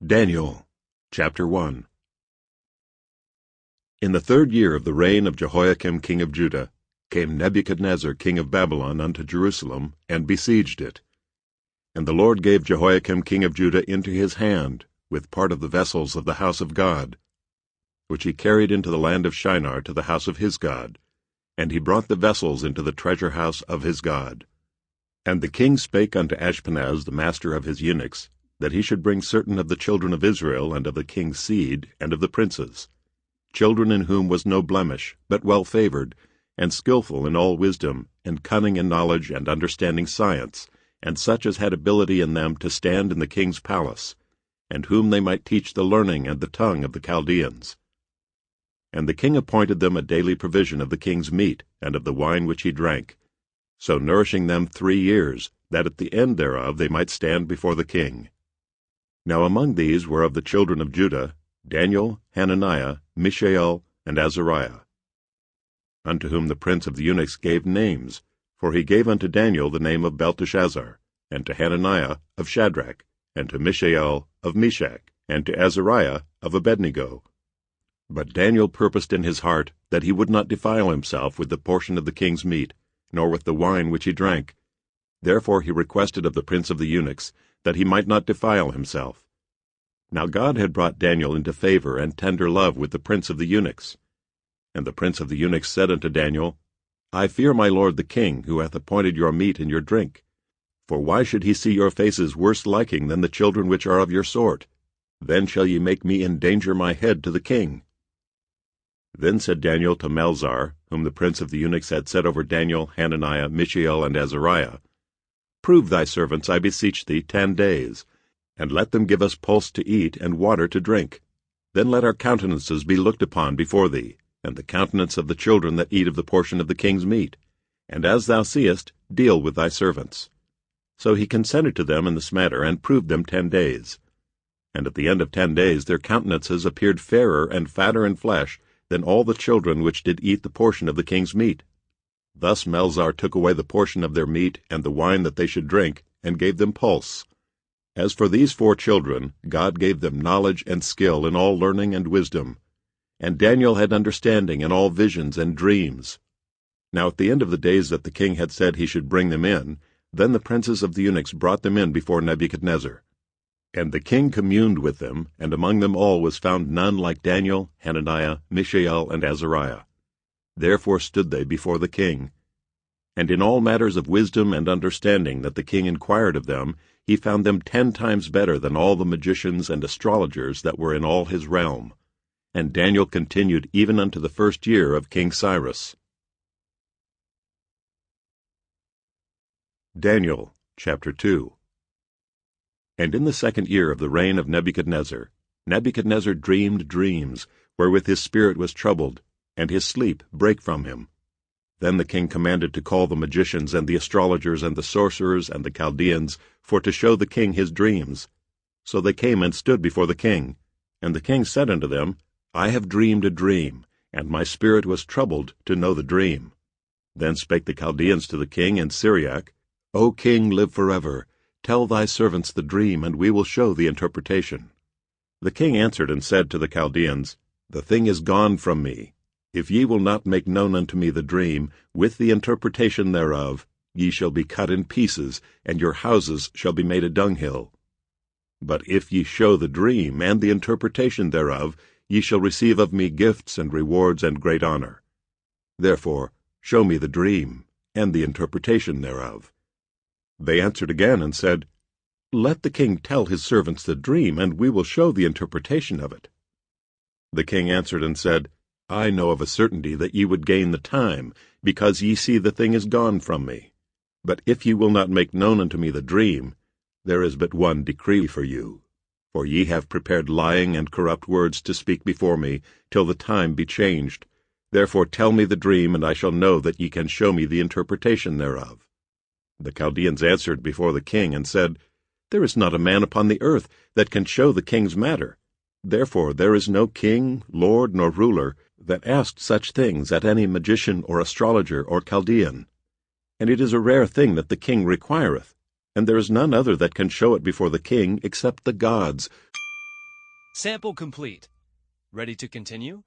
Daniel, chapter 1. In the 3rd year of the reign of Jehoiakim king of Judah, came Nebuchadnezzar king of Babylon unto Jerusalem, and besieged it. And the Lord gave Jehoiakim king of Judah into his hand, with part of the vessels of the house of God, which he carried into the land of Shinar to the house of his God, and he brought the vessels into the treasure house of his God. And the king spake unto Ashpenaz, the master of his eunuchs, that he should bring certain of the children of Israel, and of the king's seed, and of the princes, children in whom was no blemish, but well favored, and skillful in all wisdom, and cunning in knowledge, and understanding science, and such as had ability in them to stand in the king's palace, and whom they might teach the learning and the tongue of the Chaldeans. And the king appointed them a daily provision of the king's meat, and of the wine which he drank, so nourishing them 3 years, that at the end thereof they might stand before the king. Now among these were of the children of Judah Daniel, Hananiah, Mishael, and Azariah, unto whom the prince of the eunuchs gave names, for he gave unto Daniel the name of Belteshazzar, and to Hananiah of Shadrach, and to Mishael of Meshach, and to Azariah of Abednego. But Daniel purposed in his heart that he would not defile himself with the portion of the king's meat, nor with the wine which he drank. Therefore he requested of the prince of the eunuchs that he might not defile himself. Now God had brought Daniel into favor and tender love with the prince of the eunuchs. And the prince of the eunuchs said unto Daniel, I fear my lord the king, who hath appointed your meat and your drink. For why should he see your faces worse liking than the children which are of your sort? Then shall ye make me endanger my head to the king. Then said Daniel to Melzar, whom the prince of the eunuchs had set over Daniel, Hananiah, Mishael, and Azariah, Prove thy servants, I beseech thee, 10 days, and let them give us pulse to eat and water to drink. Then let our countenances be looked upon before thee, and the countenance of the children that eat of the portion of the king's meat. And as thou seest, deal with thy servants. So he consented to them in this matter, and proved them 10 days. And at the end of 10 days their countenances appeared fairer and fatter in flesh than all the children which did eat the portion of the king's meat. Thus Melzar took away the portion of their meat and the wine that they should drink, and gave them pulse. As for these 4 children, God gave them knowledge and skill in all learning and wisdom. And Daniel had understanding in all visions and dreams. Now at the end of the days that the king had said he should bring them in, then the princes of the eunuchs brought them in before Nebuchadnezzar. And the king communed with them, and among them all was found none like Daniel, Hananiah, Mishael, and Azariah. Therefore stood they before the king. And in all matters of wisdom and understanding that the king inquired of them, he found them 10 times better than all the magicians and astrologers that were in all his realm. And Daniel continued even unto the 1st year of King Cyrus. Daniel, chapter 2. And in the 2nd year of the reign of Nebuchadnezzar, Nebuchadnezzar dreamed dreams, wherewith his spirit was troubled, and his sleep brake from him. Then the king commanded to call the magicians and the astrologers and the sorcerers and the Chaldeans, for to show the king his dreams. So they came and stood before the king. And the king said unto them, I have dreamed a dream, and my spirit was troubled to know the dream. Then spake the Chaldeans to the king in Syriac, O king, live forever. Tell thy servants the dream, and we will show the interpretation. The king answered and said to the Chaldeans, The thing is gone from me. If ye will not make known unto me the dream, with the interpretation thereof, ye shall be cut in pieces, and your houses shall be made a dunghill. But if ye show the dream, and the interpretation thereof, ye shall receive of me gifts and rewards and great honor. Therefore show me the dream, and the interpretation thereof. They answered again and said, Let the king tell his servants the dream, and we will show the interpretation of it. The king answered and said, I know of a certainty that ye would gain the time, because ye see the thing is gone from me. But if ye will not make known unto me the dream, there is but one decree for you. For ye have prepared lying and corrupt words to speak before me, till the time be changed. Therefore tell me the dream, and I shall know that ye can show me the interpretation thereof. The Chaldeans answered before the king, and said, There is not a man upon the earth that can show the king's matter. Therefore there is no king, lord, nor ruler, that asked such things at any magician or astrologer or Chaldean. And it is a rare thing that the king requireth, and there is none other that can show it before the king except the gods, Sample complete. Ready to continue?